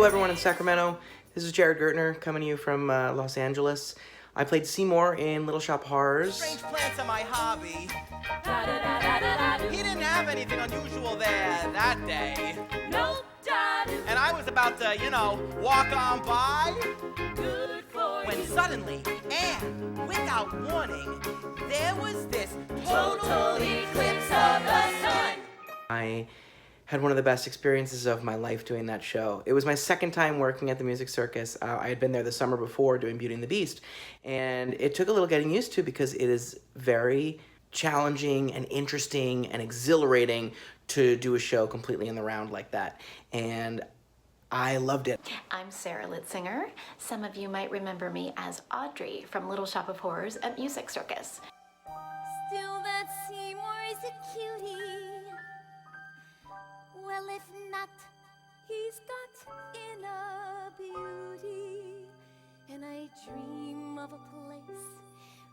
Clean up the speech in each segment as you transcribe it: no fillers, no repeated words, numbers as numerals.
Hello everyone in Sacramento. This is Gertner coming to you from Los Angeles. I played Seymour in Little Shop Horrors. Strange plants are my hobby. He didn't have anything unusual there that day. Nope, And I was about to, walk on by. good for When you. suddenly, and without warning, there was this Total eclipse of the sun. I had one of the best experiences of my life doing that show. It was my second time working at the Music Circus. I had been there the summer before doing Beauty and the Beast, and it took a little getting used to because it is very challenging and interesting and exhilarating to do a show completely in the round like that. And I loved it. I'm Sarah Litzsinger. Some of you might remember me as Audrey from Little Shop of Horrors at Music Circus. Still, that Seymour is a cutie. Well, if not, he's got inner beauty. And I dream of a place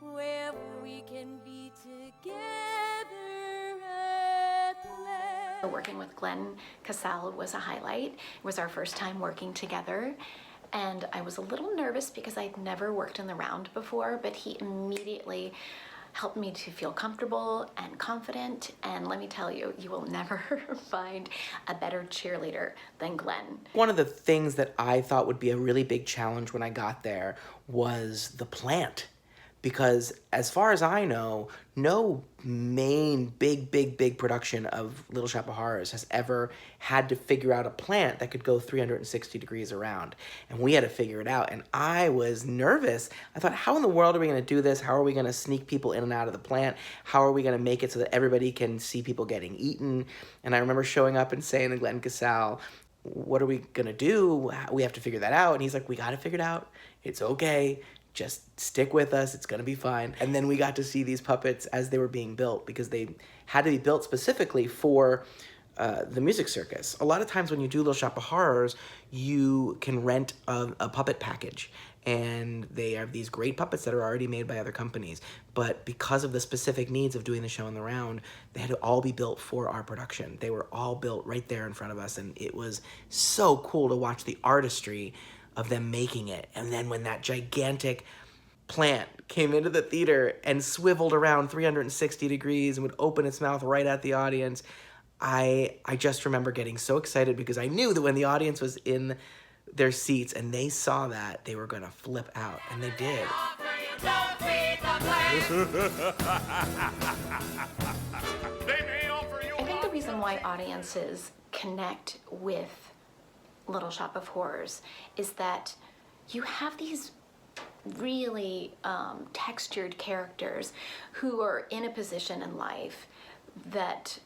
where we can be together at play. Working with Glenn Casale was a highlight. It was our first time working together. And I was a little nervous because I'd never worked in the round before, but he immediately helped me to feel comfortable and confident. And let me tell you, you will never find a better cheerleader than Glenn. One of the things that I thought would be a really big challenge when I got there was the plant. Because as far as I know, no main big production of Little Shop of Horrors has ever had to figure out a plant that could go 360 degrees around. And we had to figure it out. And I was nervous. I thought, how in the world are we going to do this? How are we going to sneak people in and out of the plant? How are we going to make it so that everybody can see people getting eaten? And I remember showing up and saying to Glenn Casale, what are we going to do? We have to figure that out. And he's like, we got to figure it out. It's okay. Just stick with us, it's gonna be fine. And then we got to see these puppets as they were being built because they had to be built specifically for the Music Circus. A lot of times when you do Little Shop of Horrors, you can rent a puppet package. And they have these great puppets that are already made by other companies. But because of the specific needs of doing the show in the round, they had to all be built for our production. They were all built right there in front of us. And it was so cool to watch the artistry of them making it. And then when that gigantic plant came into the theater and swiveled around 360 degrees and would open its mouth right at the audience, I just remember getting so excited because I knew that when the audience was in their seats and they saw that, they were gonna flip out, and they did. I think the reason why audiences connect with Little Shop of Horrors is that you have these really textured characters who are in a position in life that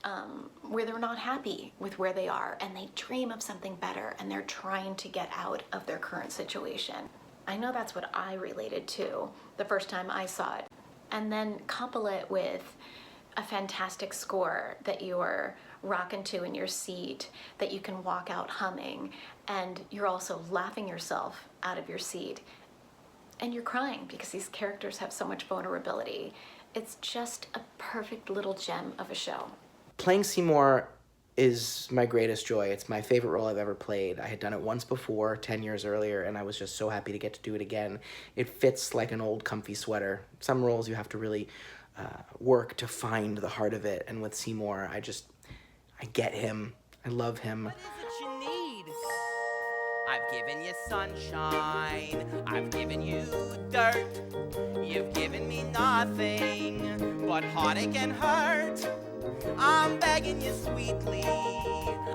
where they're not happy with where they are, and they dream of something better, and they're trying to get out of their current situation. I know that's what I related to the first time I saw it. And then couple it with a fantastic score that you're rocking to in your seat, that you can walk out humming, and you're also laughing yourself out of your seat, and you're crying because these characters have so much vulnerability. It's just a perfect little gem of a show. Playing Seymour is my greatest joy. It's my favorite role I've ever played. I had done it once before, 10 years earlier, and I was just so happy to get to do it again. It fits like an old comfy sweater. Some roles you have to really work to find the heart of it, and with Seymour, I get him. I love him. What is it you need? I've given you sunshine, I've given you dirt. You've given me nothing but heartache and hurt. I'm begging you sweetly,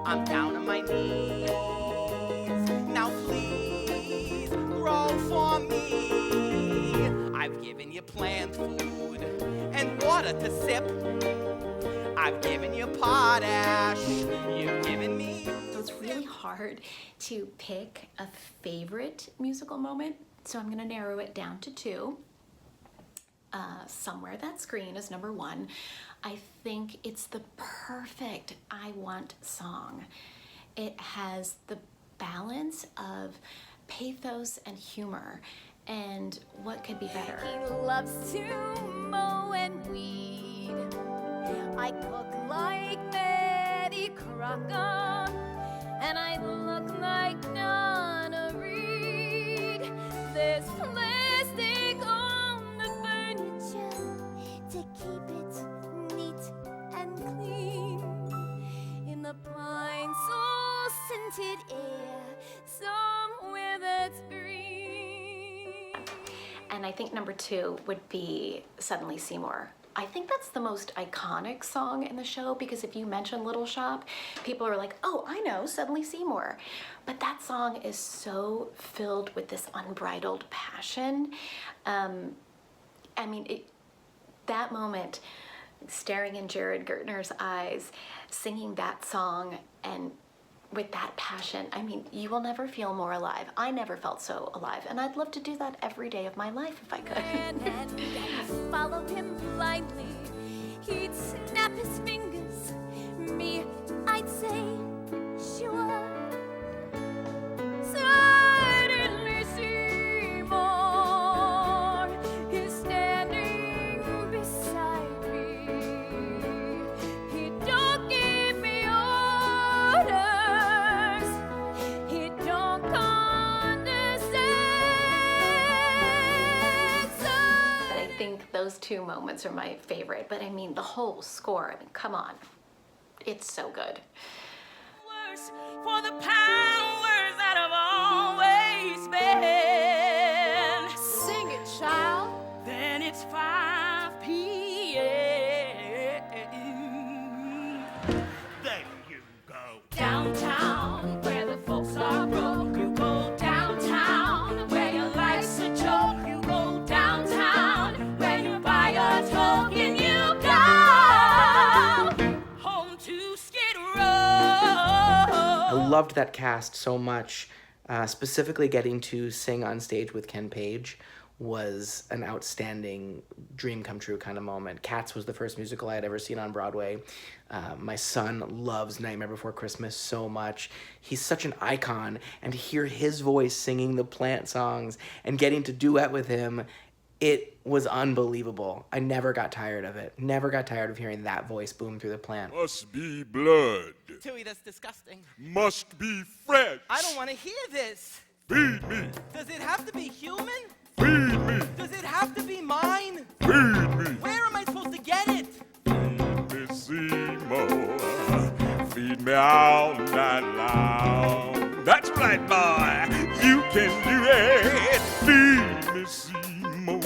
I'm down on my knees. Now please grow for me. I've given you plant food and water to sip. I've given you potash, you've given me... It's really hard to pick a favorite musical moment, so I'm gonna narrow it down to two. Somewhere That's Green is number one. I think it's the perfect I Want song. It has the balance of pathos and humor, and what could be better? He loves to mow and weed. I cook like Betty Crocker, and I'd look like Donna Reed. There's plastic on the furniture to keep it neat and clean. In the pine sol scented air, somewhere that's green. And I think number 2 would be Suddenly Seymour. I think that's the most iconic song in the show because if you mention Little Shop, people are like, oh, I know, Suddenly Seymour. But that song is so filled with this unbridled passion. That moment, staring in Jared Gertner's eyes, singing that song and with that passion, you will never feel more alive. I never felt so alive, and I'd love to do that every day of my life if I could. And follow him blindly. He'd snap his fingers. Me, I'd say, sure. Suddenly Seymour is standing beside me. He don't give me orders. He don't condescend. But I think those 2 moments are my favorite. But the whole score, come on. It's so good. Worse for the powers that have always been. Sing it, child. Then it's 5 p.m. There you go. Downtown, where the folks are broke. You go downtown, where your life's a joke. You go downtown, where you buy a token. You go home to Skid Row. I loved that cast so much. Specifically getting to sing on stage with Ken Page was an outstanding dream come true kind of moment. Cats was the first musical I had ever seen on Broadway. My son loves Nightmare Before Christmas so much. He's such an icon, and to hear his voice singing the Plant songs and getting to duet with him, it was unbelievable. I never got tired of it. Never got tired of hearing that voice boom through the Plant. Must be blood. Tui, that's disgusting. Must be fresh. I don't want to hear this. Feed me. Does it have to be human? Feed me. Does it have to be mine? Feed me. Where am I supposed to get it? Feed me, Seymour. Feed me all night long. That's right, boy. You can do it. Feed me, Seymour.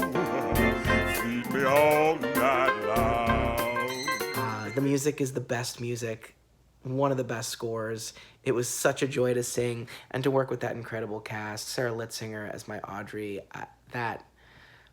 Feed me all night long. The music is the best music, one of the best scores. It was such a joy to sing and to work with that incredible cast. Sarah Litzsinger as my Audrey.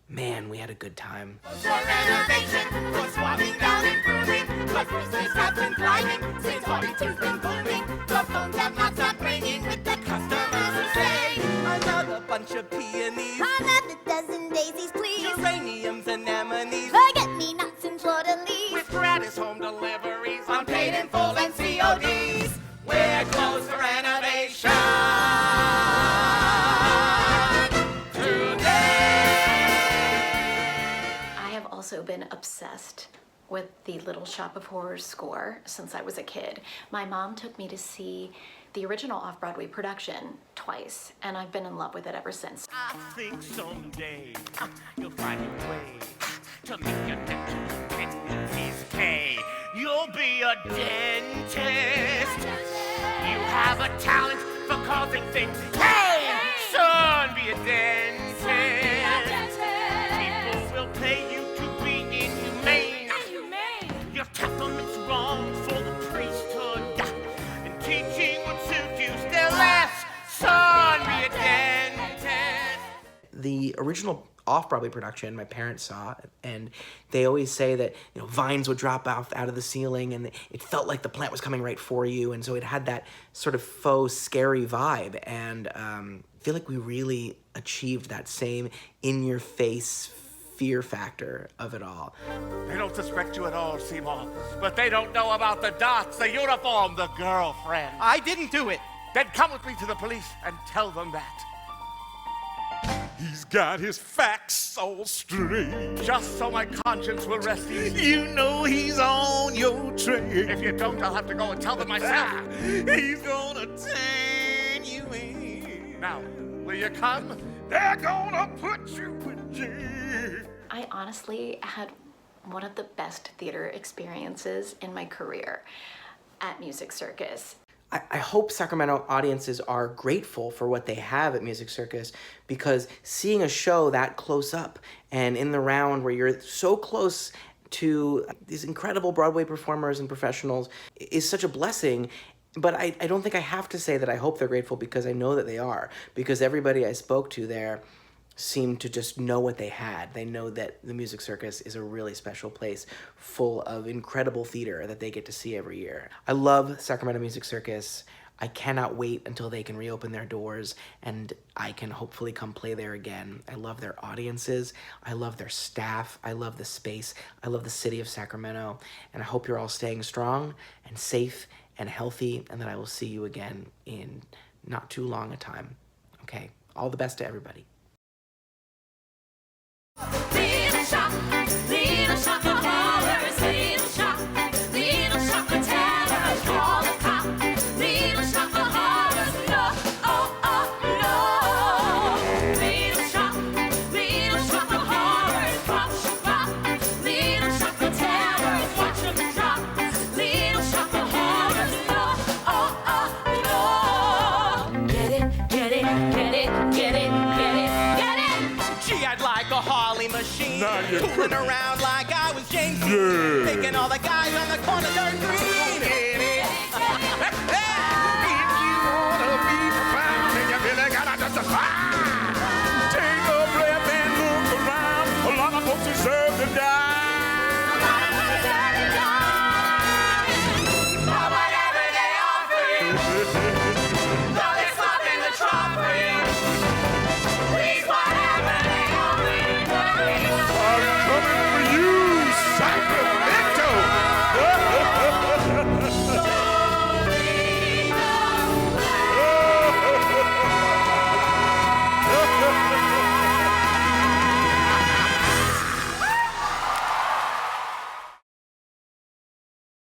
Man, we had a good time. The renovation for swabbing down and proving. The Christmas has been climbing since 42's been booming. The phones have not stopped ringing with the customers who say another bunch of peonies, Another dozen daisies, please. geraniums, anemones, Forget-me-nots and fleur-de-lis. with gratis home deliveries on paid in full and CODs. We're closed for renovation I have also been obsessed with the Little Shop of Horrors score since I was a kid. My mom took me to see the original off-Broadway production twice, and I've been in love with it ever since. I think someday you'll find a way to make your dental piece pay. You'll be a dentist. You have a talent for causing things. Hey, son, be a dentist. People will pay you to be inhumane. Your temperament's wrong for the priesthood, and teaching would suit you still less. Son, be a dentist. The original off-Broadway production my parents saw, and they always say that vines would drop off out of the ceiling and it felt like the plant was coming right for you, and so it had that sort of faux scary vibe, and I feel like we really achieved that same in-your-face fear factor of it all. They don't suspect you at all, Seymour, but they don't know about the dots, the uniform, the girlfriend. I didn't do it. Then come with me to the police and tell them that. He's got his facts all straight. Just so my conscience will rest easy. You know he's on your trail. If you don't, I'll have to go and tell them myself. He's gonna turn you in. Now, will you come? They're gonna put you in jail. I honestly had one of the best theater experiences in my career at Music Circus. I hope Sacramento audiences are grateful for what they have at Music Circus, because seeing a show that close up and in the round where you're so close to these incredible Broadway performers and professionals is such a blessing. But I don't think I have to say that I hope they're grateful, because I know that they are, because everybody I spoke to there seemed to just know what they had. They know that the Music Circus is a really special place full of incredible theater that they get to see every year. I love Sacramento Music Circus. I cannot wait until they can reopen their doors and I can hopefully come play there again. I love their audiences. I love their staff. I love the space. I love the city of Sacramento. And I hope you're all staying strong and safe and healthy, and that I will see you again in not too long a time. Okay, all the best to everybody. Little shop of horrors, little shop of terrors, call the cop. Little shop of horrors, no, oh, oh, no. Little shop of horrors, drop, drop. Little shop of terrors, watch them drop. Little shop of horrors, no, oh, oh, no. Get it, get it, get it, get it, get it, get it. Gee, I'd like a Harley machine, Now you're tooling crazy. around like I was James Dean, Yeah. making all the guys on the corner dirt green. If you wanna be profound, then you really gotta justify.